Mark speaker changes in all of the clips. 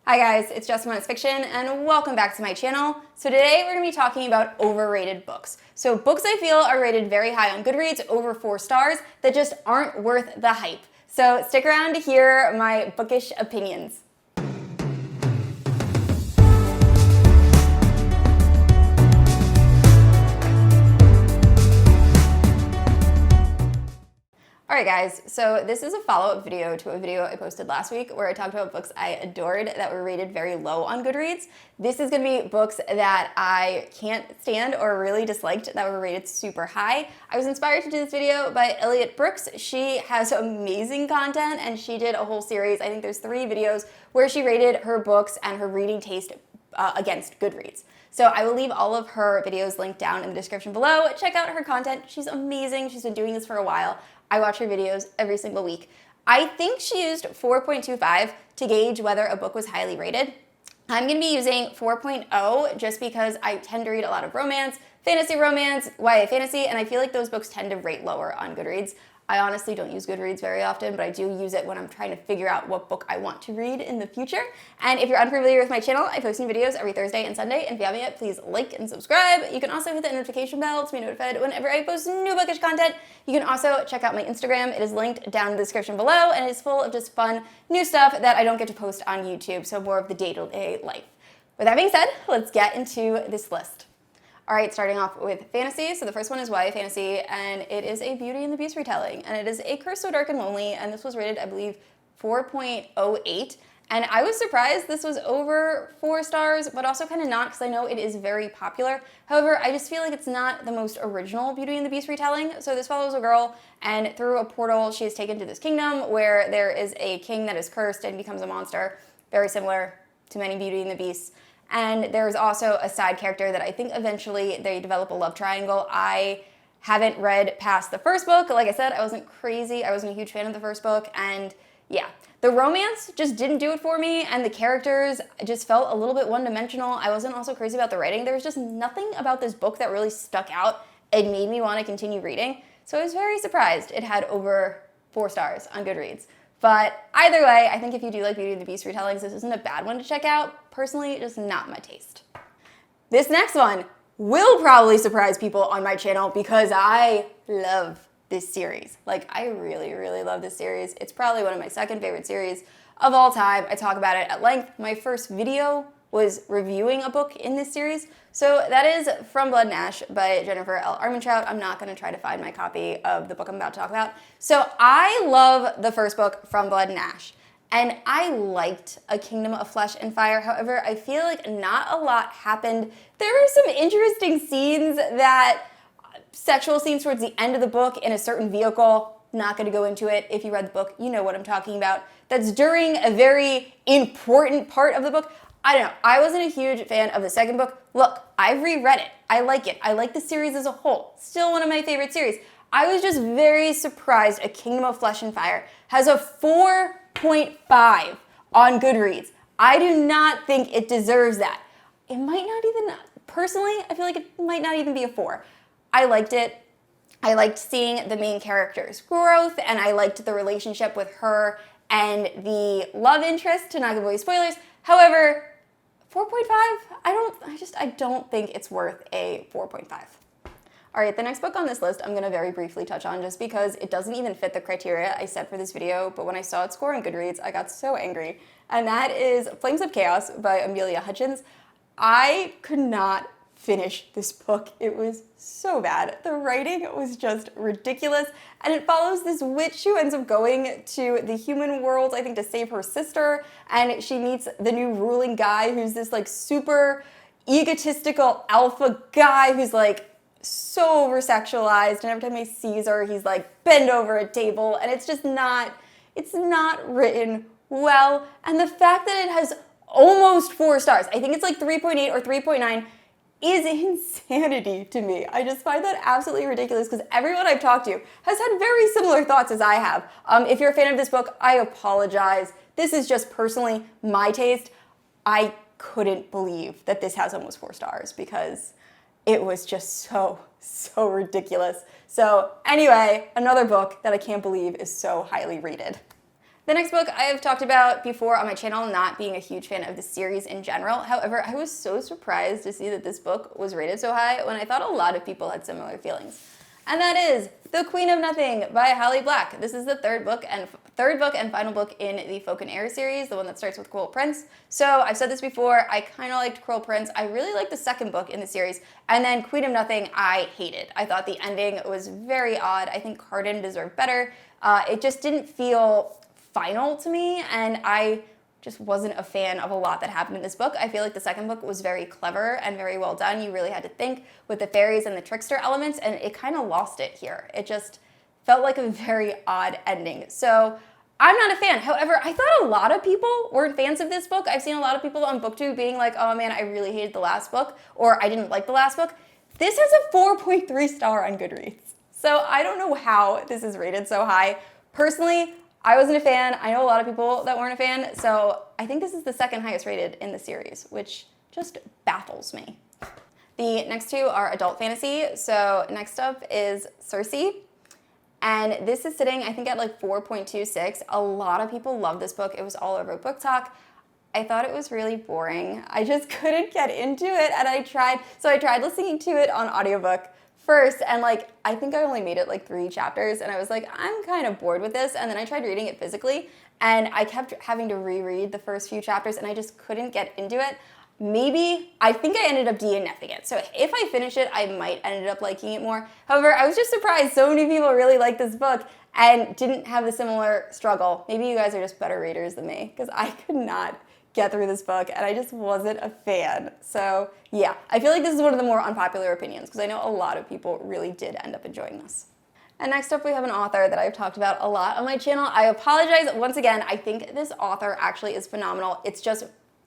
Speaker 1: Hi guys, it's Just Moments Fiction and welcome back to my channel. So today we're going to be talking about overrated books. So books I feel are rated very high on Goodreads, over 4 stars, that just aren't worth the hype. So stick around to hear my bookish opinions. Alright guys, so this is a follow-up video to a video I posted last week where I talked about books I adored that were rated very low on Goodreads. This is going to be books that I can't stand or really disliked that were rated super high. I was inspired to do this video by Elliott. She has amazing content and she did a whole series, I think there's 3 videos, where she rated her books and her reading taste against Goodreads. So I will leave all of her videos linked down in the description below. Check out her content. She's amazing. She's been doing this for a while. I watch her videos every single week. I think she used 4.25 to gauge whether a book was highly rated. I'm going to be using 4.0 just because I tend to read a lot of romance, YA fantasy, and I feel like those books tend to rate lower on Goodreads. I honestly don't use Goodreads very often, but I do use it when I'm trying to figure out what book I want to read in the future. And if you're unfamiliar with my channel, I post new videos every Thursday and Sunday, and if you haven't yet, please like and subscribe. You can also hit the notification bell to be notified whenever I post new bookish content. You can also check out my Instagram. It is linked down in the description below, and it is full of just fun, new stuff that I don't get to post on YouTube, so more of the day-to-day life. With that being said, let's get into this list. All right, starting off with fantasy. So the first one is YA fantasy, and it is a Beauty and the Beast retelling, and it is A Curse So Dark and Lonely, and this was rated, I believe, 4.08. And I was surprised this was over 4 stars, but also kind of not, because I know it is very popular. However, I just feel like it's not the most original Beauty and the Beast retelling. So this follows a girl, and through a portal, she is taken to this kingdom where there is a king that is cursed and becomes a monster, very similar to many Beauty and the Beasts. And there's also a side character that I think eventually they develop a love triangle. I haven't read past the first book. Like I said, I wasn't a huge fan of the first book, and yeah. The romance just didn't do it for me, and the characters just felt a little bit one-dimensional. I wasn't also crazy about the writing. There was just nothing about this book that really stuck out and made me want to continue reading. So I was very surprised it had over 4 stars on Goodreads. But either way, I think if you do like Beauty and the Beast retellings, this isn't a bad one to check out. Personally, just not my taste. This next one will probably surprise people on my channel because I love this series. Like, I really, really love this series. It's probably one of my second favorite series of all time. I talk about it at length. My first video was reviewing a book in this series. So that is From Blood and Ash by Jennifer L. Armentrout. I'm not going to try to find my copy of the book I'm about to talk about. So I love the first book, From Blood and Ash, and I liked A Kingdom of Flesh and Fire. However, I feel like not a lot happened. There were some interesting scenes, sexual scenes towards the end of the book in a certain vehicle. Not going to go into it. If you read the book, you know what I'm talking about. That's during a very important part of the book. I don't know. I wasn't a huge fan of the second book. Look, I've reread it. I like it. I like the series as a whole. Still one of my favorite series. I was just very surprised A Kingdom of Flesh and Fire has a 4.5 on Goodreads. I do not think it deserves that. It might not even, personally, I feel like it might not even be a 4. I liked it. I liked seeing the main character's growth, and I liked the relationship with her and the love interest, to not give away spoilers. However, 4.5, I don't think it's worth a 4.5. All right, the next book on this list I'm gonna very briefly touch on just because it doesn't even fit the criteria I set for this video, but when I saw its score on Goodreads, I got so angry. And that is Flames of Chaos by Amelia Hutchins. I could not finish this book. It was so bad. The writing was just ridiculous, and it follows this witch who ends up going to the human world, I think, to save her sister, and she meets the new ruling guy who's this like super egotistical alpha guy who's like so over-sexualized, and every time he sees her, he's like bend over a table, and it's not written well. And the fact that it has almost 4 stars, I think it's like 3.8 or 3.9, is insanity to me. I just find that absolutely ridiculous because everyone I've talked to has had very similar thoughts as I have. If you're a fan of this book, I apologize. This is just personally my taste. I couldn't believe that this has almost 4 stars because it was just so ridiculous. So anyway, another book that I can't believe is so highly rated. The next book I have talked about before on my channel, not being a huge fan of the series in general. However, I was so surprised to see that this book was rated so high when I thought a lot of people had similar feelings. And that is The Queen of Nothing by Holly Black. This is the third book and final book in the Folk and Air series, the one that starts with Cruel Prince. So I've said this before, I kind of liked Cruel Prince. I really liked the second book in the series. And then Queen of Nothing, I hated. I thought the ending was very odd. I think Carden deserved better. It just didn't feel final to me, and I just wasn't a fan of a lot that happened in this book. I feel like the second book was very clever and very well done. You really had to think with the fairies and the trickster elements, and it kind of lost it here. It just felt like a very odd ending. So I'm not a fan. However, I thought a lot of people weren't fans of this book. I've seen a lot of people on BookTube being like, oh man, I really hated the last book, or I didn't like the last book. This has a 4.3 star on Goodreads. So I don't know how this is rated so high. Personally, I wasn't a fan. I know a lot of people that weren't a fan, so I think this is the second highest rated in the series, which just baffles me. The next two are adult fantasy. So next up is Circe, and this is sitting, I think, at like 4.26. A lot of people love this book. It was all over Book Talk. I thought it was really boring. I just couldn't get into it, and I tried listening to it on audiobook first, and like, I think I only made it like 3 chapters, and I was like, I'm kind of bored with this, and then I tried reading it physically, and I kept having to reread the first few chapters, and I just couldn't get into it. I think I ended up DNFing it, so if I finish it, I might end up liking it more. However, I was just surprised so many people really liked this book and didn't have a similar struggle. Maybe you guys are just better readers than me, because I could not get through this book, and I just wasn't a fan. So yeah, I feel like this is one of the more unpopular opinions, because I know a lot of people really did end up enjoying this. And next up, we have an author that I've talked about a lot on my channel. I apologize once again. I think this author actually is phenomenal. It's just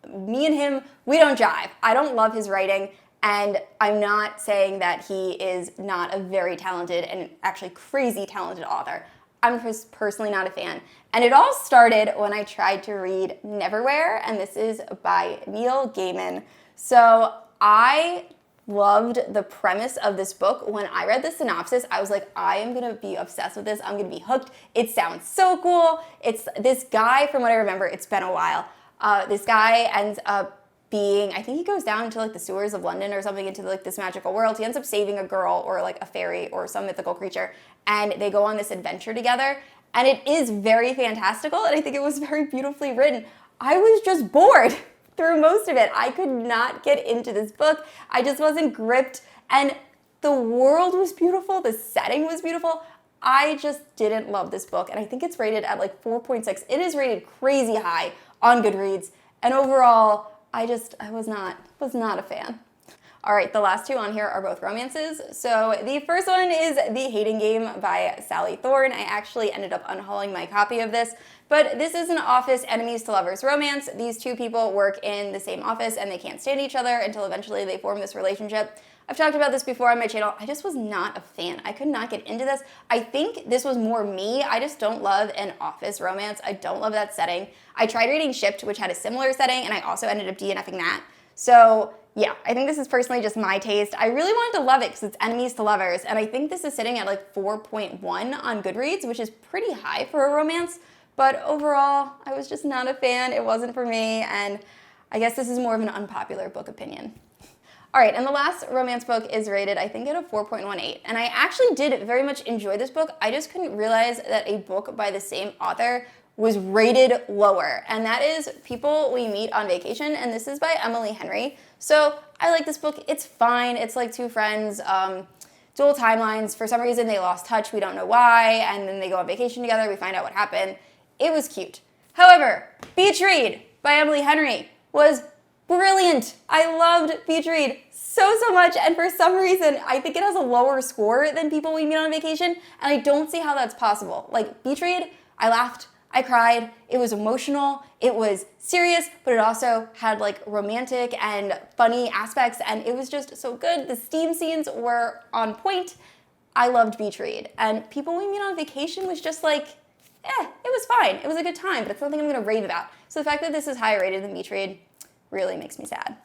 Speaker 1: me and him, we don't jive. I don't love his writing, and I'm not saying that he is not a very talented and actually crazy talented author. I'm just personally not a fan. And it all started when I tried to read Neverwhere, and this is by Neil Gaiman. So I loved the premise of this book. When I read the synopsis, I was like, I am gonna be obsessed with this. I'm gonna be hooked. It sounds so cool. It's this guy, from what I remember, it's been a while. This guy ends up being, I think he goes down into like the sewers of London or something, into like this magical world. He ends up saving a girl or like a fairy or some mythical creature, and they go on this adventure together, and it is very fantastical, and I think it was very beautifully written. I was just bored through most of it. I could not get into this book. I just wasn't gripped, and the world was beautiful, the setting was beautiful. I just didn't love this book, and I think it's rated at like 4.6. It is rated crazy high on Goodreads, and overall, I was not a fan. All right, the last two on here are both romances. So the first one is The Hating Game by Sally Thorn. I actually ended up unhauling my copy of this, but this is an office enemies to lovers romance. These two people work in the same office, and they can't stand each other until eventually they form this relationship. I've talked about this before on my channel. I just was not a fan. I could not get into this. I think this was more me. I just don't love an office romance. I don't love that setting. I tried reading Shipped, which had a similar setting, and I also ended up DNFing that. So yeah, I think this is personally just my taste. I really wanted to love it because it's enemies to lovers, and I think this is sitting at like 4.1 on Goodreads, which is pretty high for a romance, but overall, I was just not a fan. It wasn't for me, and I guess this is more of an unpopular book opinion. All right, and the last romance book is rated, I think, at a 4.18, and I actually did very much enjoy this book. I just couldn't realize that a book by the same author was rated lower, and that is People We Meet on Vacation, and this is by Emily Henry. So I like this book. It's fine. It's like two friends, dual timelines. For some reason, they lost touch. We don't know why, and then they go on vacation together. We find out what happened. It was cute. However, Beach Read by Emily Henry was brilliant. I loved Beach Read so much, and for some reason, I think it has a lower score than People We Meet on Vacation, and I don't see how that's possible. Like, Beach Read, I laughed, I cried, it was emotional, it was serious, but it also had like romantic and funny aspects, and it was just so good. The steam scenes were on point. I loved Beach Read, and People We Meet on Vacation was just like, it was fine. It was a good time, but it's nothing I'm gonna rave about. So the fact that this is higher rated than Beach Read really makes me sad.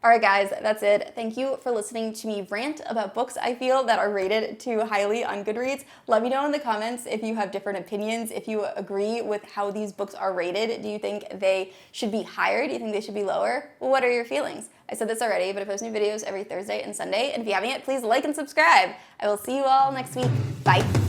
Speaker 1: All right, guys, that's it. Thank you for listening to me rant about books I feel that are rated too highly on Goodreads. Let me know in the comments if you have different opinions, if you agree with how these books are rated. Do you think they should be higher? Do you think they should be lower? What are your feelings? I said this already, but I post new videos every Thursday and Sunday, and if you haven't yet, please like and subscribe. I will see you all next week. Bye.